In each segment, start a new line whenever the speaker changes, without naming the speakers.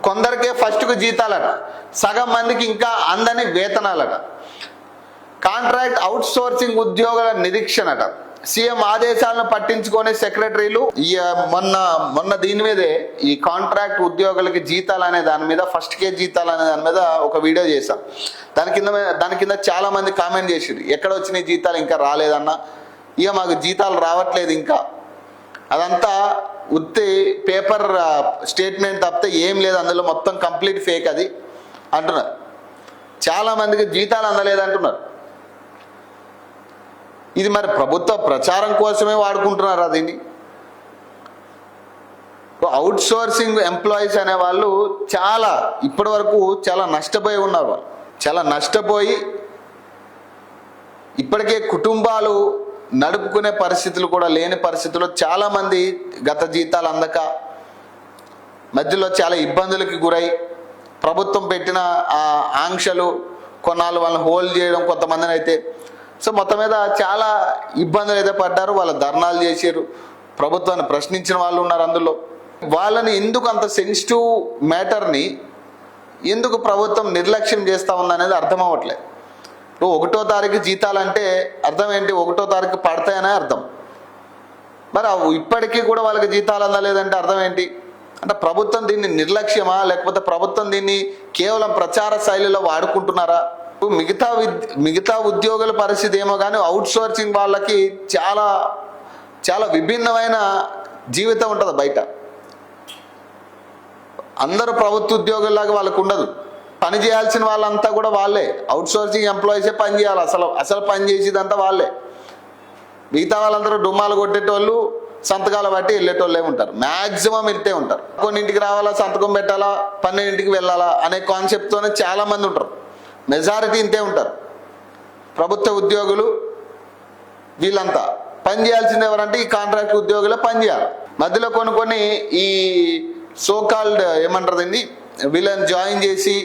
కొందరికే ఫస్ట్కు జీతాలట, సగం మందికి ఇంకా అందని వేతనాలట. కాంట్రాక్ట్ అవుట్ సోర్సింగ్ ఉద్యోగుల నిరీక్షణట. సీఎం ఆదేశాలను పట్టించుకునే సెక్రటరీలు మొన్న దీని మీదే ఈ కాంట్రాక్ట్ ఉద్యోగులకి జీతాలు అనే దాని మీద, ఫస్ట్ కే జీతాలు అనే దాని మీద ఒక వీడియో చేశాం. దాని కింద చాలా మంది కామెంట్ చేసిరు, ఎక్కడ వచ్చినాయి జీతాలు ఇంకా రాలేదన్న, ఇక మాకు జీతాలు రావట్లేదు ఇంకా, అదంతా ఉత్తి పేపర్ స్టేట్మెంట్ తప్పితే ఏం లేదు అందులో, మొత్తం కంప్లీట్ ఫేక్ అది అంటున్నారు. చాలా మందికి జీతాలు అందలేదంటున్నారు. ఇది మరి ప్రభుత్వ ప్రచారం కోసమే వాడుకుంటున్నారు దీన్ని. అవుట్ సోర్సింగ్ ఎంప్లాయీస్ అనే వాళ్ళు చాలా ఇప్పటి వరకు చాలా నష్టపోయి ఉన్నారు. వాళ్ళు చాలా నష్టపోయి ఇప్పటికే కుటుంబాలు నడుపుకునే పరిస్థితులు కూడా లేని పరిస్థితుల్లో చాలామంది గత జీతాలు అందక మధ్యలో చాలా ఇబ్బందులకి గురై ప్రభుత్వం పెట్టిన ఆ ఆంక్షలు కొన్నాళ్ళు వాళ్ళని హోల్డ్ చేయడం, కొంతమందిని అయితే సో మొత్తం మీద చాలా ఇబ్బందులు అయితే పడ్డారు. వాళ్ళ ధర్నాలు చేశారు, ప్రభుత్వాన్ని ప్రశ్నించిన వాళ్ళు ఉన్నారు. అందులో వాళ్ళని ఎందుకు అంత సెన్సిటివ్ మ్యాటర్ని ఎందుకు ప్రభుత్వం నిర్లక్ష్యం చేస్తూ ఉందనేది అర్థం అవ్వట్లేదు. ఇప్పుడు 1వ తారీఖు జీతాలంటే అర్థం ఏంటి? 1వ తారీఖు పడతాయనే అర్థం. మరి ఇప్పటికీ కూడా వాళ్ళకి జీతాలు అందలేదంటే అర్థం ఏంటి? అంటే ప్రభుత్వం దీన్ని నిర్లక్ష్యమా, లేకపోతే ప్రభుత్వం దీన్ని కేవలం ప్రచార శైలిలో వాడుకుంటున్నారా? మిగతా ఉద్యోగుల పరిస్థితి ఏమో కానీ అవుట్ సోర్సింగ్ వాళ్ళకి చాలా చాలా విభిన్నమైన జీవితం ఉంటుంది బయట. అందరూ ప్రభుత్వ ఉద్యోగుల్లాగా వాళ్ళకు ఉండదు. పని చేయాల్సిన వాళ్ళంతా కూడా వాళ్ళే, అవుట్ సోర్సింగ్ ఎంప్లాయీసే పని చేయాలి. అసలు పని చేసేదంతా వాళ్ళే. మిగతా వాళ్ళందరూ డుమ్మాలు కొట్టేటోళ్ళు, సంతకాలు బట్టి వెళ్ళేటోళ్ళే ఉంటారు. మ్యాక్సిమం ఇంటే ఉంటారు. కొన్నింటికి రావాలా, సంతకం పెట్టాలా, 12ంటికి వెళ్ళాలా అనే కాన్సెప్ట్తోనే చాలామంది ఉంటారు. మెజారిటీ ఇంతే ఉంటారు. ప్రభుత్వ ఉద్యోగులు వీళ్ళంతా పని చేయాల్సింది ఎవరంటే ఈ కాంట్రాక్ట్ ఉద్యోగులే పని చేయాలి. మధ్యలో కొన్ని ఈ సోకాల్డ్ ఏమంటారు దీన్ని, వీళ్ళని జాయిన్ చేసి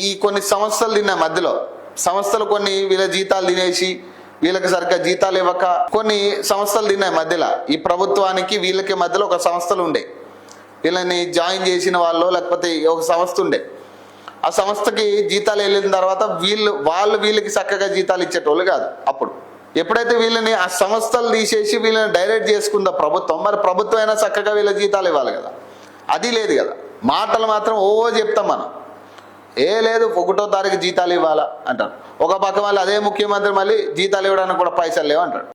ఈ కొన్ని సంస్థలు తిన్నాయి. మధ్యలో సంస్థలు కొన్ని వీళ్ళ జీతాలు తినేసి వీళ్ళకి సరిగ్గా జీతాలు ఇవ్వక కొన్ని సంస్థలు తిన్నాయి మధ్యలో. ఈ ప్రభుత్వానికి వీళ్ళకి మధ్యలో ఒక సంస్థలు ఉండే, వీళ్ళని జాయిన్ చేసిన వాళ్ళు లేకపోతే ఒక సంస్థ ఉండే. ఆ సంస్థకి జీతాలు వెళ్ళిన తర్వాత వీళ్ళకి చక్కగా జీతాలు ఇచ్చేటోళ్ళు కాదు. అప్పుడు ఎప్పుడైతే వీళ్ళని ఆ సంస్థలు తీసేసి వీళ్ళని డైరెక్ట్ చేసుకుందా ప్రభుత్వం, మరి ప్రభుత్వం అయినా చక్కగా వీళ్ళ జీతాలు ఇవ్వాలి కదా. అది లేదు కదా. మాటలు మాత్రం చెప్తాం మనం, లేదు 1వ తారీఖు జీతాలు ఇవ్వాలా అంటారు. ఒక పక్క మళ్ళీ అదే ముఖ్యమంత్రి మళ్ళీ జీతాలు ఇవ్వడానికి కూడా పైసలు లేవు అంటాడు.